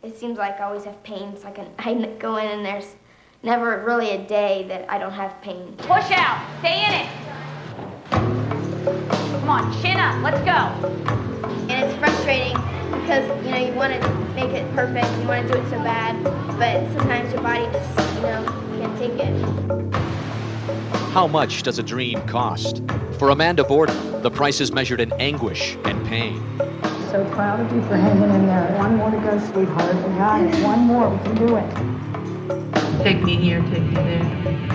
it seems like I always have pain. So I go in and there's never really a day that I don't have pain. Push out. Stay in it. Come on, chin up. Let's go. And it's frustrating because, you want to make it perfect. You want to do it so bad. But sometimes your body just, can't take it. How much does a dream cost? For Amanda Borden, the price is measured in anguish and pain. So proud of you for hanging in there. One more to go, sweetheart. We got it. One more. We can do it. Take me here, take me there.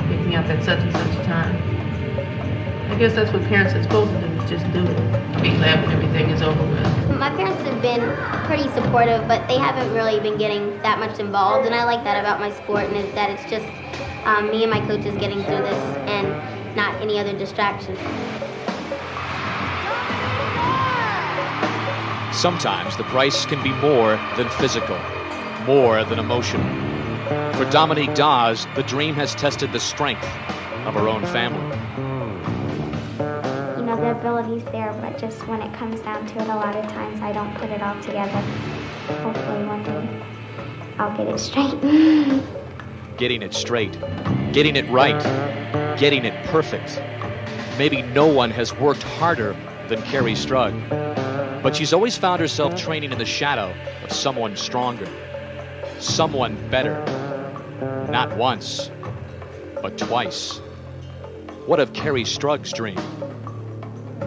Pick me up at such and such a time. I guess that's what parents are supposed to do, is just do it. Be glad when everything is over with. My parents have been pretty supportive, but they haven't really been getting that much involved. And I like that about my sport, and is that it's just me and my coaches getting through this and not any other distractions. Sometimes the price can be more than physical, more than emotional. For Dominique Dawes, the dream has tested the strength of her own family. The ability's there, but just when it comes down to it, a lot of times I don't put it all together. Hopefully one day I'll get it straight. Getting it straight, getting it right, getting it perfect. Maybe no one has worked harder than Kerri Strug, but she's always found herself training in the shadow of someone stronger, someone better. Not once, but twice. What of Kerri Strug's dream?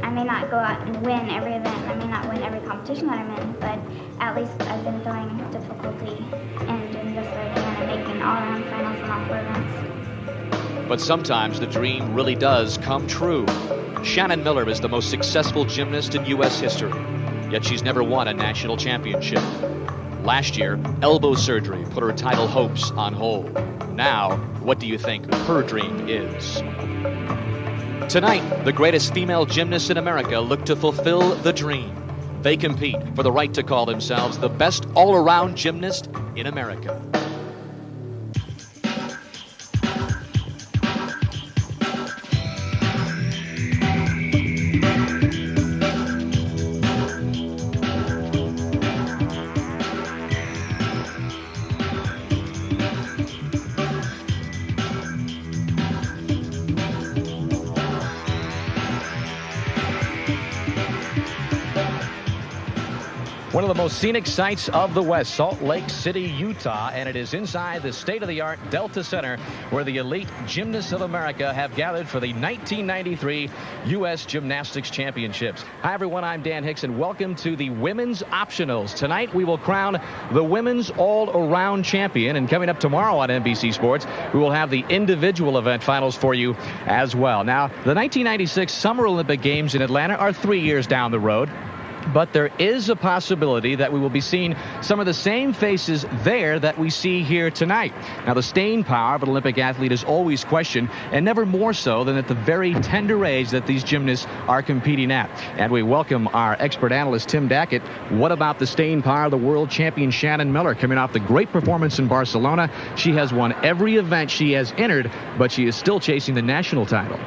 I may not go out and win every event, I may not win every competition that I'm in, but at least I've been throwing difficulty and doing this right and making all-around finals and all 4 events. But sometimes the dream really does come true. Shannon Miller is the most successful gymnast in U.S. history, yet she's never won a national championship. Last year, elbow surgery put her title hopes on hold. Now, what do you think her dream is? Tonight, the greatest female gymnasts in America look to fulfill the dream. They compete for the right to call themselves the best all-around gymnast in America. One of the most scenic sights of the West, Salt Lake City, Utah, and it is inside the state-of-the-art Delta Center where the elite gymnasts of America have gathered for the 1993 U.S. Gymnastics Championships. Hi, everyone. I'm Dan Hicks, and welcome to the Women's Optionals. Tonight, we will crown the Women's All-Around Champion, and coming up tomorrow on NBC Sports, we will have the individual event finals for you as well. Now, the 1996 Summer Olympic Games in Atlanta are 3 years down the road. But there is a possibility that we will be seeing some of the same faces there that we see here tonight. Now, the staying power of an Olympic athlete is always questioned, and never more so than at the very tender age that these gymnasts are competing at. And we welcome our expert analyst, Tim Dackett. What about the staying power of the world champion Shannon Miller? Coming off the great performance in Barcelona, she has won every event she has entered, but she is still chasing the national title.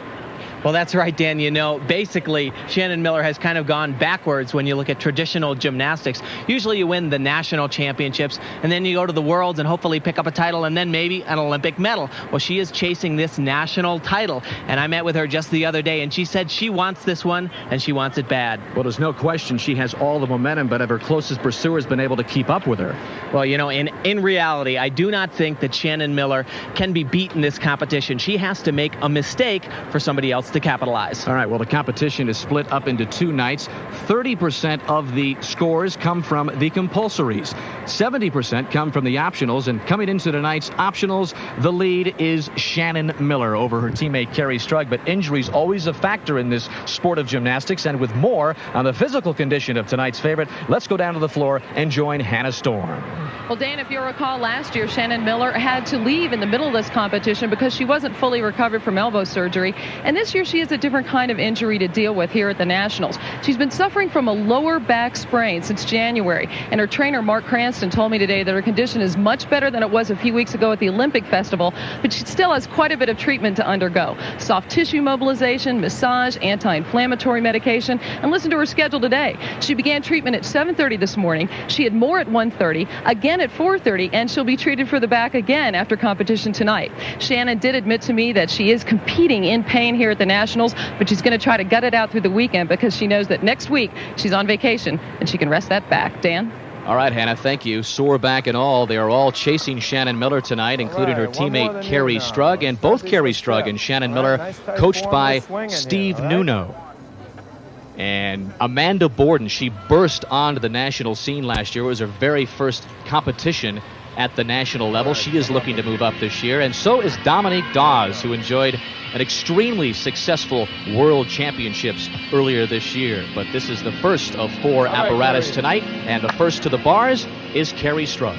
Well, that's right, Dan. You know, basically, Shannon Miller has kind of gone backwards when you look at traditional gymnastics. Usually you win the national championships, and then you go to the Worlds and hopefully pick up a title and then maybe an Olympic medal. Well, she is chasing this national title, and I met with her just the other day, and she said she wants this one, and she wants it bad. Well, there's no question she has all the momentum, but have her closest pursuers been able to keep up with her? Well, you know, in reality, I do not think that Shannon Miller can be beat in this competition. She has to make a mistake for somebody else to capitalize. All right, well, the competition is split up into 2 nights. 30% of the scores come from the compulsories. 70% come from the optionals, and coming into tonight's optionals, the lead is Shannon Miller over her teammate Kerri Strug, but injuries always a factor in this sport of gymnastics, and with more on the physical condition of tonight's favorite, let's go down to the floor and join Hannah Storm. Well, Dan, if you recall, last year Shannon Miller had to leave in the middle of this competition because she wasn't fully recovered from elbow surgery, and this year year she has a different kind of injury to deal with here at the Nationals. She's been suffering from a lower back sprain since January, and her trainer Mark Cranston told me today that her condition is much better than it was a few weeks ago at the Olympic Festival, but she still has quite a bit of treatment to undergo. Soft tissue mobilization, massage, anti-inflammatory medication, and listen to her schedule today. She began treatment at 7:30 this morning. She had more at 1:30, again at 4:30, and she'll be treated for the back again after competition tonight. Shannon did admit to me that she is competing in pain here at the Nationals, but she's going to try to gut it out through the weekend because she knows that next week she's on vacation and she can rest that back. Dan? All right, Hannah, thank you. Sore back and all, they are all chasing Shannon Miller tonight, including her teammate Carrie Strug, and both Carrie Strug and Shannon Miller coached by Steve Nuno. And Amanda Borden, she burst onto the national scene last year. It was her very first competition at the national level. She is looking to move up this year, and so is Dominique Dawes, who enjoyed an extremely successful World Championships earlier this year. But this is the first of 4 apparatus tonight, and the first to the bars is Carrie Strug.